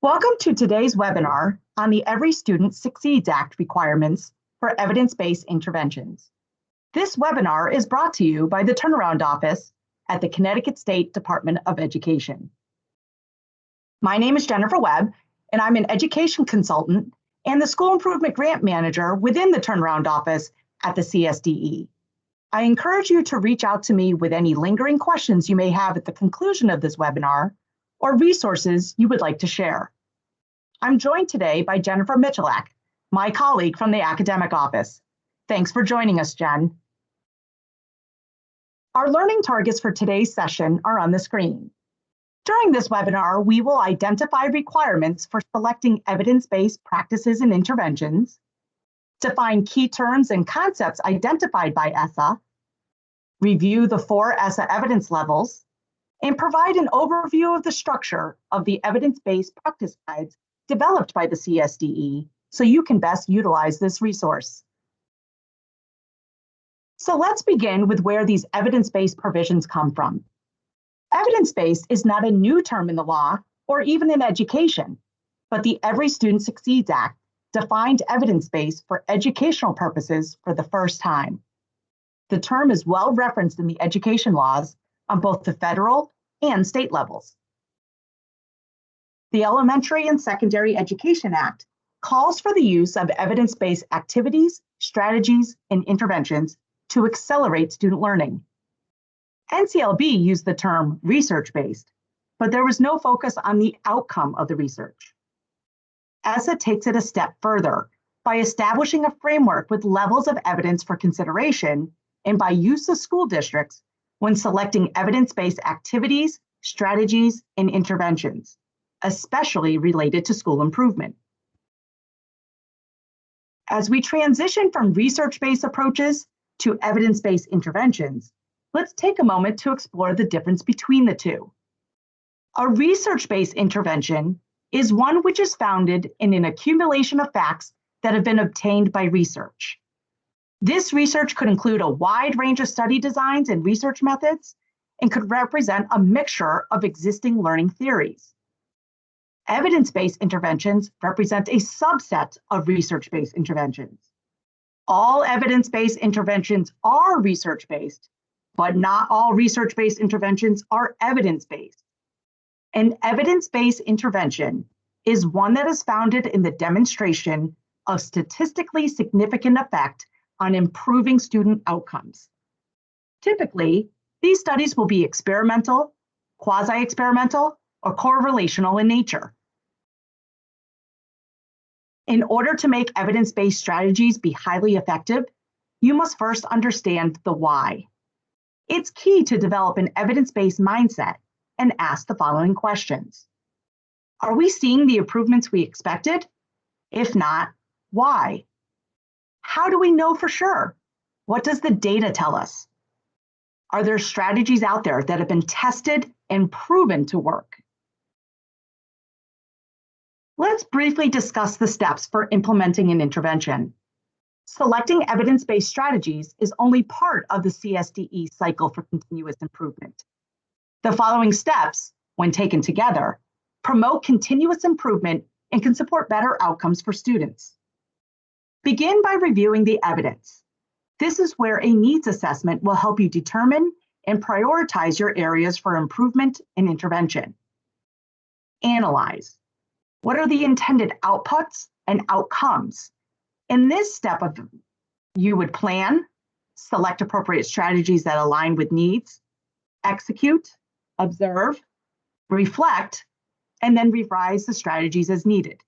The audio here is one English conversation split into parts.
Welcome to today's webinar on the Every Student Succeeds Act requirements for evidence-based interventions. This webinar is brought to you by the Turnaround Office at the Connecticut State Department of Education. My name is Jennifer Webb, and I'm an education consultant and the School Improvement Grant Manager within the Turnaround Office at the CSDE. I encourage you to reach out to me with any lingering questions you may have at the conclusion of this webinar or resources you would like to share. I'm joined today by Jennifer Michalak, my colleague from the Academic Office. Thanks for joining us, Jen. Our learning targets for today's session are on the screen. During this webinar, we will identify requirements for selecting evidence-based practices and interventions, define key terms and concepts identified by ESSA, review the 4 ESSA evidence levels, and provide an overview of the structure of the evidence-based practice guides developed by the CSDE so you can best utilize this resource. So let's begin with where these evidence-based provisions come from. Evidence-based is not a new term in the law or even in education, but the Every Student Succeeds Act defined evidence-based for educational purposes for the first time. The term is well referenced in the education laws on both the federal and state levels. The Elementary and Secondary Education Act calls for the use of evidence-based activities, strategies, and interventions to accelerate student learning. NCLB used the term research-based, but there was no focus on the outcome of the research. ESSA takes it a step further by establishing a framework with levels of evidence for consideration and by use of school districts when selecting evidence-based activities, strategies, and interventions, especially related to school improvement. As we transition from research-based approaches to evidence-based interventions, let's take a moment to explore the difference between the two. A research-based intervention is one which is founded in an accumulation of facts that have been obtained by research. This research could include a wide range of study designs and research methods and could represent a mixture of existing learning theories. Evidence-based interventions represent a subset of research-based interventions. All evidence-based interventions are research-based, but not all research-based interventions are evidence-based. An evidence-based intervention is one that is founded in the demonstration of statistically significant effect on improving student outcomes. Typically, these studies will be experimental, quasi-experimental, or correlational in nature. In order to make evidence-based strategies be highly effective, you must first understand the why. It's key to develop an evidence-based mindset and ask the following questions. Are we seeing the improvements we expected? If not, why? How do we know for sure? What does the data tell us? Are there strategies out there that have been tested and proven to work? Let's briefly discuss the steps for implementing an intervention. Selecting evidence-based strategies is only part of the CSDE cycle for continuous improvement. The following steps, when taken together, promote continuous improvement and can support better outcomes for students. Begin by reviewing the evidence. This is where a needs assessment will help you determine and prioritize your areas for improvement and intervention. Analyze. What are the intended outputs and outcomes? In this step, you would plan, select appropriate strategies that align with needs, execute, observe, reflect, and then revise the strategies as needed.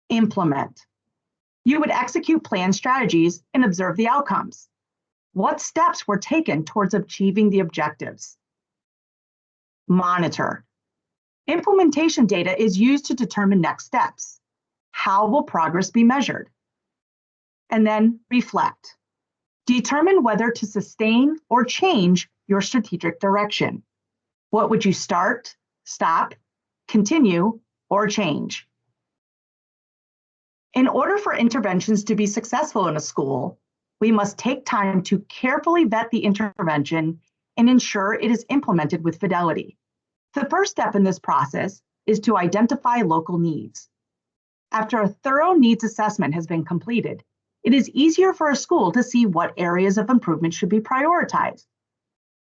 Implement. You would execute planned strategies and observe the outcomes. What steps were taken towards achieving the objectives? Monitor. Implementation data is used to determine next steps. How will progress be measured? And then reflect. Determine whether to sustain or change your strategic direction. What would you start, stop, continue, or change? In order for interventions to be successful in a school, we must take time to carefully vet the intervention and ensure it is implemented with fidelity. The first step in this process is to identify local needs. After a thorough needs assessment has been completed, it is easier for a school to see what areas of improvement should be prioritized.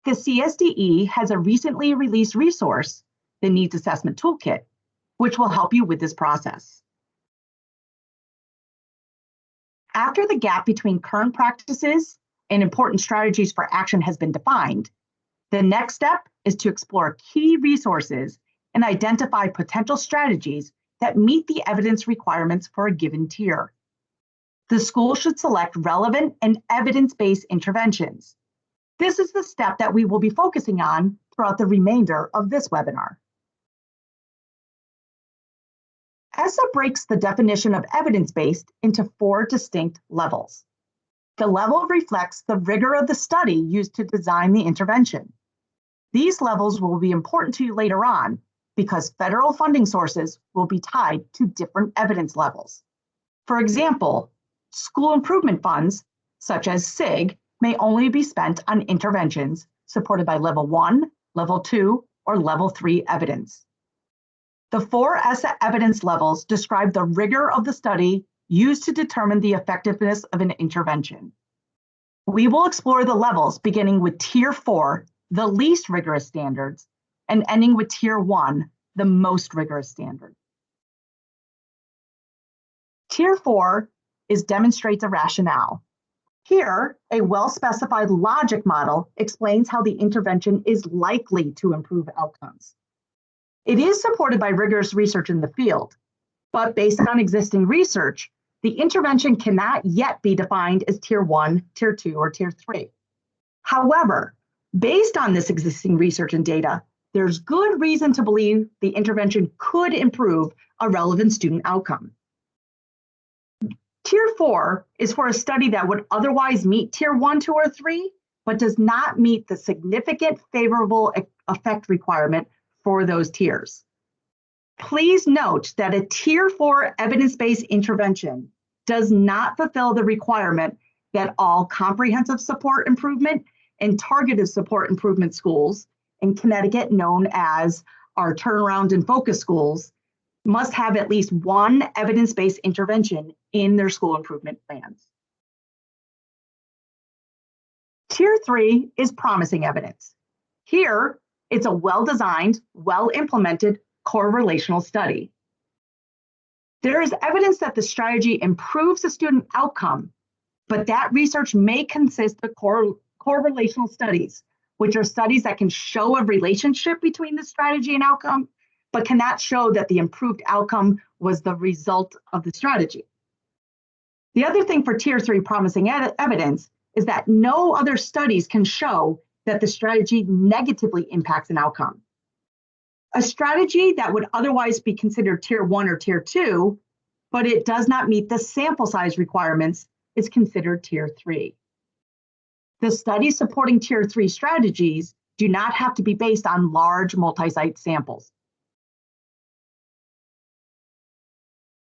The CSDE has a recently released resource, the Needs Assessment Toolkit, which will help you with this process. After the gap between current practices and important strategies for action has been defined, the next step is to explore key resources and identify potential strategies that meet the evidence requirements for a given tier. The school should select relevant and evidence-based interventions. This is the step that we will be focusing on throughout the remainder of this webinar. ESSA breaks the definition of evidence-based into 4 distinct levels. The level reflects the rigor of the study used to design the intervention. These levels will be important to you later on because federal funding sources will be tied to different evidence levels. For example, school improvement funds, such as SIG, may only be spent on interventions supported by level 1, level 2, or level 3 evidence. The 4 ESSA evidence levels describe the rigor of the study used to determine the effectiveness of an intervention. We will explore the levels beginning with Tier 4, the least rigorous standards, and ending with Tier 1, the most rigorous standard. Tier 4 demonstrates a rationale. Here, a well-specified logic model explains how the intervention is likely to improve outcomes. It is supported by rigorous research in the field, but based on existing research, the intervention cannot yet be defined as Tier 1, Tier 2, or Tier 3. However, based on this existing research and data, there's good reason to believe the intervention could improve a relevant student outcome. Tier 4 is for a study that would otherwise meet Tier 1, 2, or 3, but does not meet the significant favorable effect requirement for those tiers. Please note that a Tier 4 evidence-based intervention does not fulfill the requirement that all comprehensive support improvement and targeted support improvement schools in Connecticut, known as our turnaround and focus schools, must have at least one evidence-based intervention in their school improvement plans. Tier 3 is promising evidence. Here, it's a well-designed, well-implemented core relational study. There is evidence that the strategy improves the student outcome, but that research may consist of core relational studies, which are studies that can show a relationship between the strategy and outcome, but cannot show that the improved outcome was the result of the strategy. The other thing for Tier 3 promising evidence is that no other studies can show that the strategy negatively impacts an outcome. A strategy that would otherwise be considered Tier 1 or Tier 2, but it does not meet the sample size requirements, is considered Tier 3. The studies supporting Tier 3 strategies do not have to be based on large multi-site samples.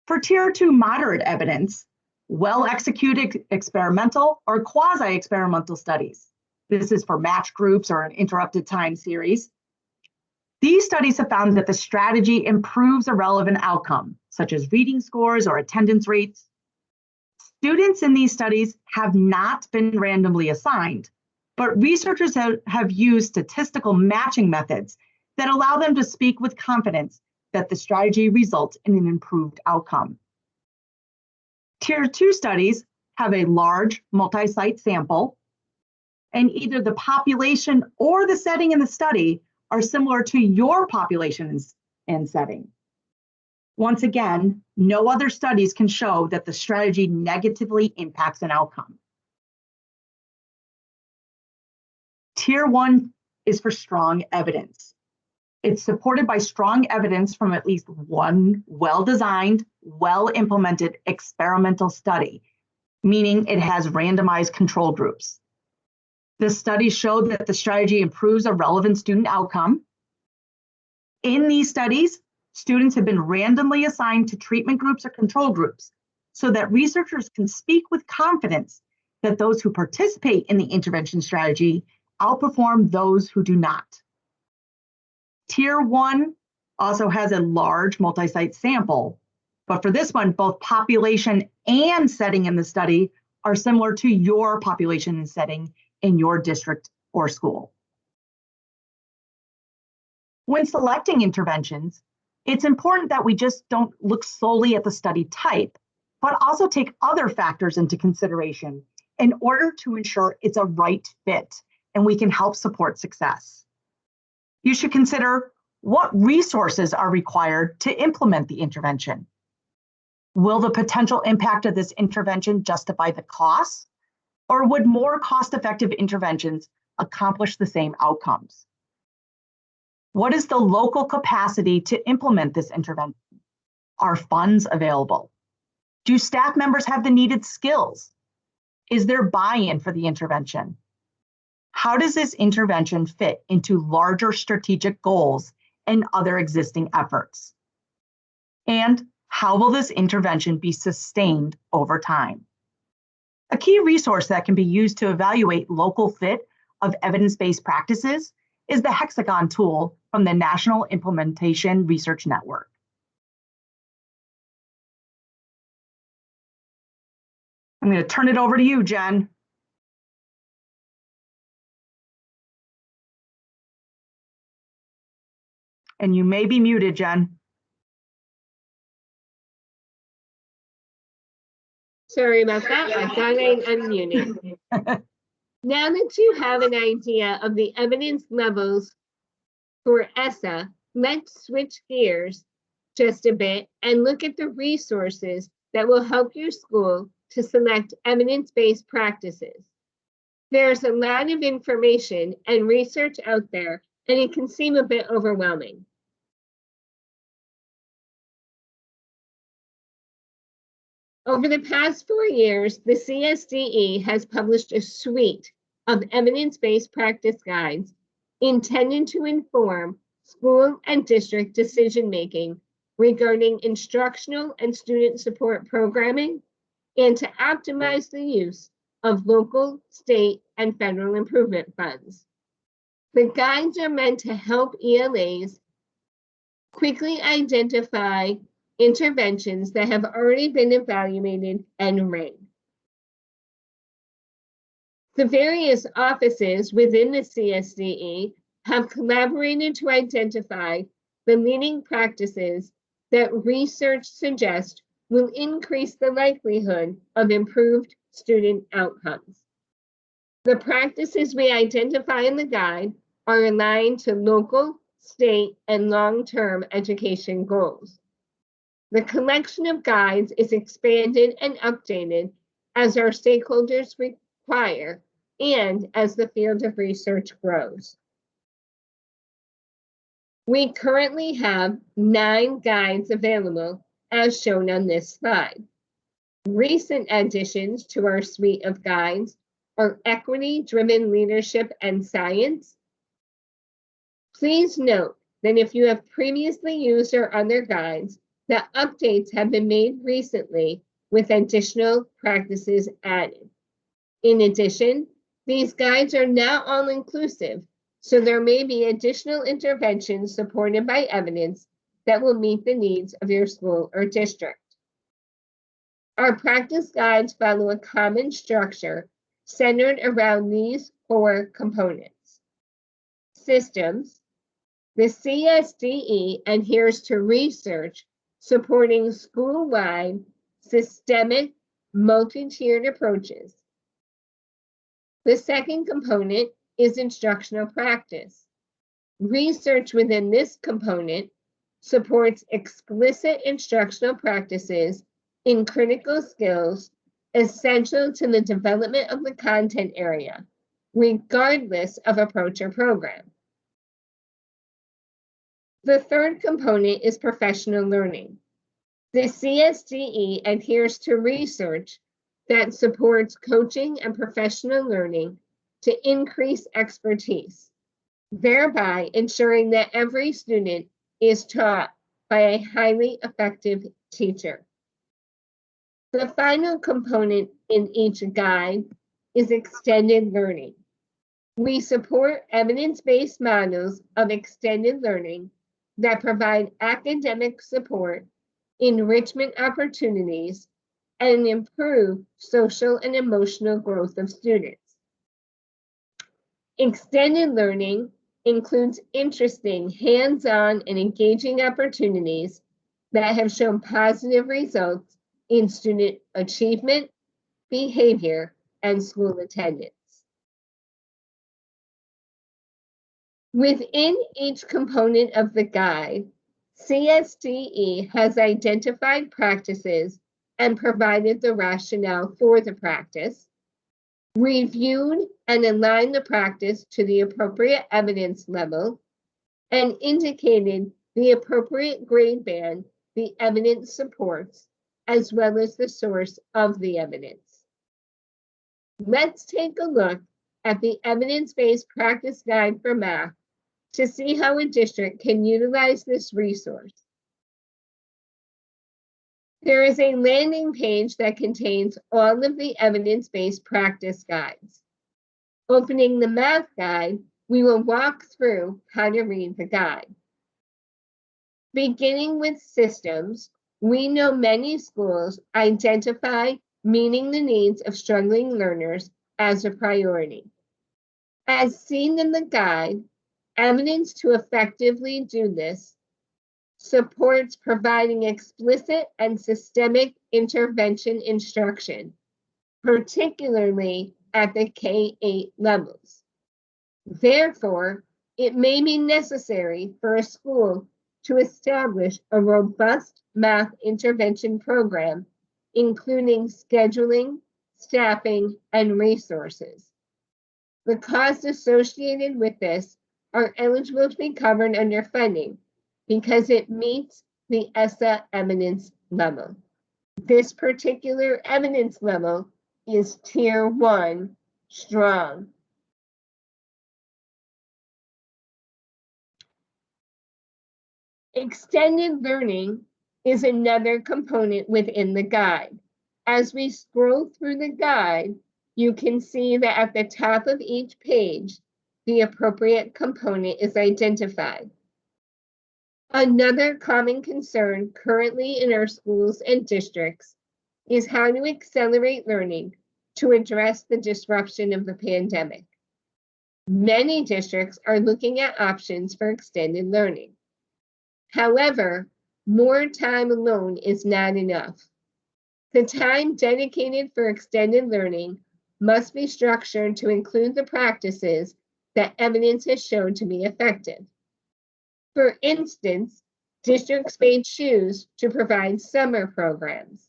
For Tier 2 moderate evidence, well-executed experimental or quasi-experimental studies. This is for match groups or an interrupted time series. These studies have found that the strategy improves a relevant outcome, such as reading scores or attendance rates. Students in these studies have not been randomly assigned, but researchers have used statistical matching methods that allow them to speak with confidence that the strategy results in an improved outcome. Tier 2 studies have a large multi-site sample, and either the population or the setting in the study are similar to your population and setting. Once again, no other studies can show that the strategy negatively impacts an outcome. Tier 1 is for strong evidence. It's supported by strong evidence from at least one well-designed, well-implemented experimental study, meaning it has randomized control groups. The studies showed that the strategy improves a relevant student outcome. In these studies, students have been randomly assigned to treatment groups or control groups so that researchers can speak with confidence that those who participate in the intervention strategy outperform those who do not. Tier 1 also has a large multi-site sample. But for this one, both population and setting in the study are similar to your population and setting in your district or school. When selecting interventions, it's important that we just don't look solely at the study type, but also take other factors into consideration in order to ensure it's a right fit and we can help support success. You should consider what resources are required to implement the intervention. Will the potential impact of this intervention justify the costs, or would more cost-effective interventions accomplish the same outcomes? What is the local capacity to implement this intervention? Are funds available? Do staff members have the needed skills? Is there buy-in for the intervention? How does this intervention fit into larger strategic goals and other existing efforts? And how will this intervention be sustained over time? A key resource that can be used to evaluate local fit of evidence-based practices is the Hexagon tool from the National Implementation Research Network. I'm going to turn it over to you, Jen. And you may be muted, Jen. Sorry about that. I thought I unmuted. Now that you have an idea of the evidence levels for ESSA, let's switch gears just a bit and look at the resources that will help your school to select evidence-based practices. There's a lot of information and research out there, and it can seem a bit overwhelming. Over the past 4 years, the CSDE has published a suite of evidence-based practice guides intended to inform school and district decision-making regarding instructional and student support programming and to optimize the use of local, state, and federal improvement funds. The guides are meant to help ELAs quickly identify interventions that have already been evaluated and ranked. The various offices within the CSDE have collaborated to identify the leading practices that research suggests will increase the likelihood of improved student outcomes. The practices we identify in the guide are aligned to local, state, and long-term education goals. The collection of guides is expanded and updated as our stakeholders require and as the field of research grows. We currently have 9 guides available as shown on this slide. Recent additions to our suite of guides are Equity-Driven Leadership and Science. Please note that if you have previously used our other guides, the updates have been made recently with additional practices added. In addition, these guides are now all-inclusive, so there may be additional interventions supported by evidence that will meet the needs of your school or district. Our practice guides follow a common structure centered around these 4 components. Systems. The CSDE adheres to research supporting school-wide, systemic, multi-tiered approaches. The second component is instructional practice. Research within this component supports explicit instructional practices in critical skills essential to the development of the content area, regardless of approach or program. The third component is professional learning. The CSDE adheres to research that supports coaching and professional learning to increase expertise, thereby ensuring that every student is taught by a highly effective teacher. The final component in each guide is extended learning. We support evidence-based models of extended learning that provide academic support, enrichment opportunities, and improve social and emotional growth of students. Extended learning includes interesting, hands-on, and engaging opportunities that have shown positive results in student achievement, behavior, and school attendance. Within each component of the guide, CSDE has identified practices and provided the rationale for the practice, reviewed and aligned the practice to the appropriate evidence level, and indicated the appropriate grade band the evidence supports, as well as the source of the evidence. Let's take a look at the evidence-based practice guide for math to see how a district can utilize this resource. There is a landing page that contains all of the evidence-based practice guides. Opening the math guide, we will walk through how to read the guide. Beginning with systems, we know many schools identify meeting the needs of struggling learners as a priority. As seen in the guide, evidence to effectively do this supports providing explicit and systemic intervention instruction, particularly at the K-8 levels. Therefore, it may be necessary for a school to establish a robust math intervention program, including scheduling, staffing, and resources. The costs associated with this are eligible to be covered under funding because it meets the ESSA evidence level. This particular evidence level is Tier 1 strong. Extended learning is another component within the guide. As we scroll through the guide, you can see that at the top of each page, the appropriate component is identified. Another common concern currently in our schools and districts is how to accelerate learning to address the disruption of the pandemic. Many districts are looking at options for extended learning. However, more time alone is not enough. The time dedicated for extended learning must be structured to include the practices that evidence has shown to be effective. For instance, districts may choose to provide summer programs.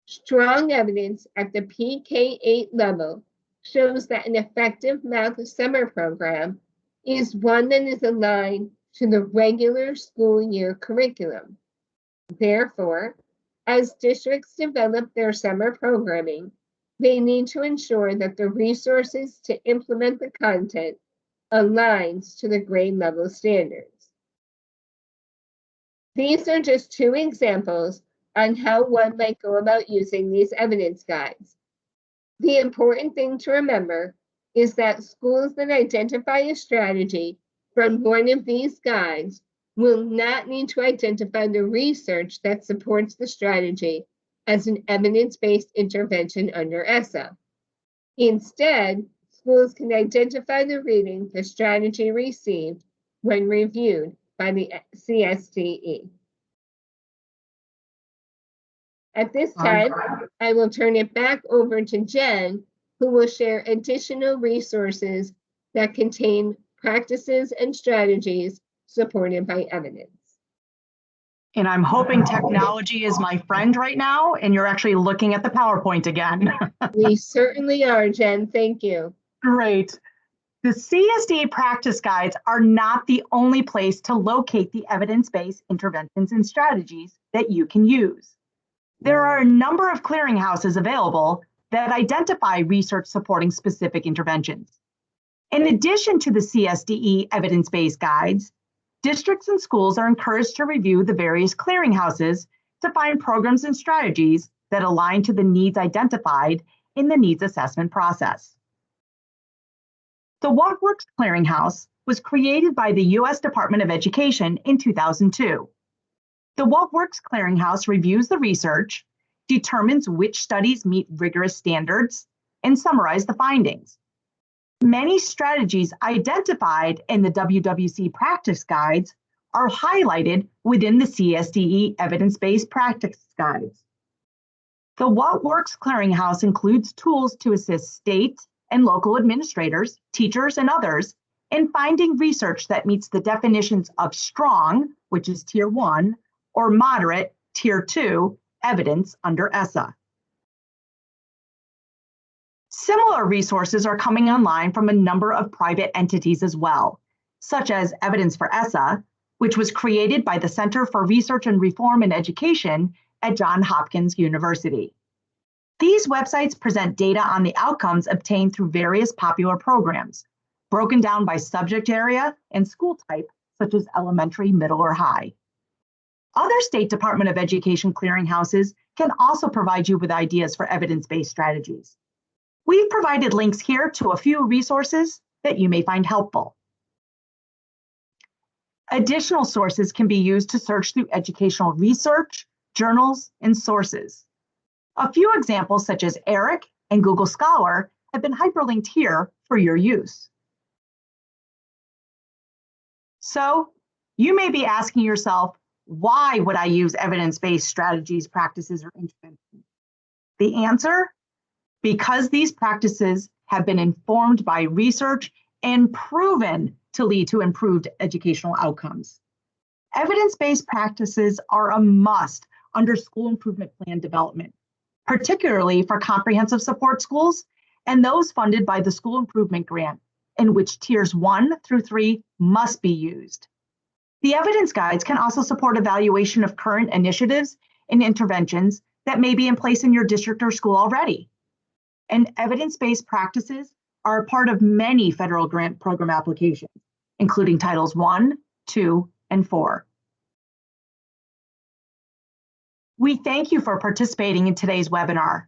Strong evidence at the PK-8 level shows that an effective math summer program is one that is aligned to the regular school year curriculum. Therefore, as districts develop their summer programming, they need to ensure that the resources to implement the content aligns to the grade level standards. These are just two examples on how one might go about using these evidence guides. The important thing to remember is that schools that identify a strategy from one of these guides will not need to identify the research that supports the strategy as an evidence-based intervention under ESSA. Instead, schools can identify the reading the strategy received when reviewed by the CSDE. At this time, I will turn it back over to Jen, who will share additional resources that contain practices and strategies supported by evidence. And I'm hoping technology is my friend right now, and you're actually looking at the PowerPoint again. We certainly are, Jen. Thank you. Great. The CSDE practice guides are not the only place to locate the evidence-based interventions and strategies that you can use. There are a number of clearinghouses available that identify research supporting specific interventions. In addition to the CSDE evidence-based guides, districts and schools are encouraged to review the various clearinghouses to find programs and strategies that align to the needs identified in the needs assessment process. The What Works Clearinghouse was created by the U.S. Department of Education in 2002. The What Works Clearinghouse reviews the research, determines which studies meet rigorous standards, and summarizes the findings. Many strategies identified in the WWC practice guides are highlighted within the CSDE evidence-based practice guides. The What Works Clearinghouse includes tools to assist state and local administrators, teachers, and others in finding research that meets the definitions of strong, which is Tier 1, or moderate, Tier 2, evidence under ESSA. Similar resources are coming online from a number of private entities as well, such as Evidence for ESSA, which was created by the Center for Research and Reform in Education at Johns Hopkins University. These websites present data on the outcomes obtained through various popular programs, broken down by subject area and school type, such as elementary, middle, or high. Other State Department of Education clearinghouses can also provide you with ideas for evidence-based strategies. We've provided links here to a few resources that you may find helpful. Additional sources can be used to search through educational research, journals, and sources. A few examples such as ERIC and Google Scholar have been hyperlinked here for your use. So you may be asking yourself, why would I use evidence-based strategies, practices, or interventions? The answer? Because these practices have been informed by research and proven to lead to improved educational outcomes. Evidence-based practices are a must under school improvement plan development, particularly for comprehensive support schools and those funded by the School Improvement Grant, in which Tiers 1 through 3 must be used. The evidence guides can also support evaluation of current initiatives and interventions that may be in place in your district or school already. And evidence-based practices are a part of many federal grant program applications, including Titles 1, 2, and 4. We thank you for participating in today's webinar.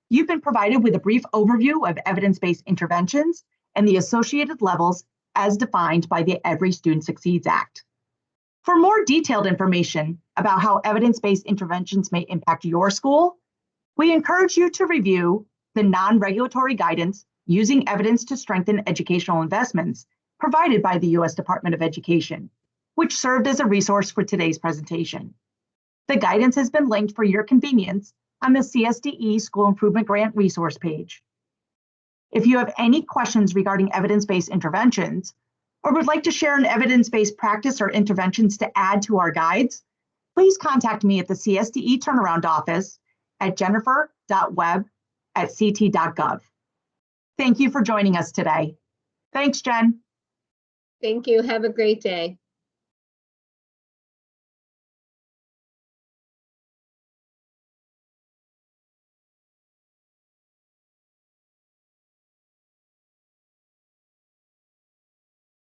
You've been provided with a brief overview of evidence-based interventions and the associated levels as defined by the Every Student Succeeds Act. For more detailed information about how evidence-based interventions may impact your school, we encourage you to review the non-regulatory guidance using evidence to strengthen educational investments provided by the U.S. Department of Education, which served as a resource for today's presentation. The guidance has been linked for your convenience on the CSDE School Improvement Grant resource page. If you have any questions regarding evidence-based interventions, or would like to share an evidence-based practice or interventions to add to our guides, please contact me at the CSDE Turnaround Office at jennifer.webb@ct.gov. Thank you for joining us today. Thanks, Jen. Thank you. Have a great day.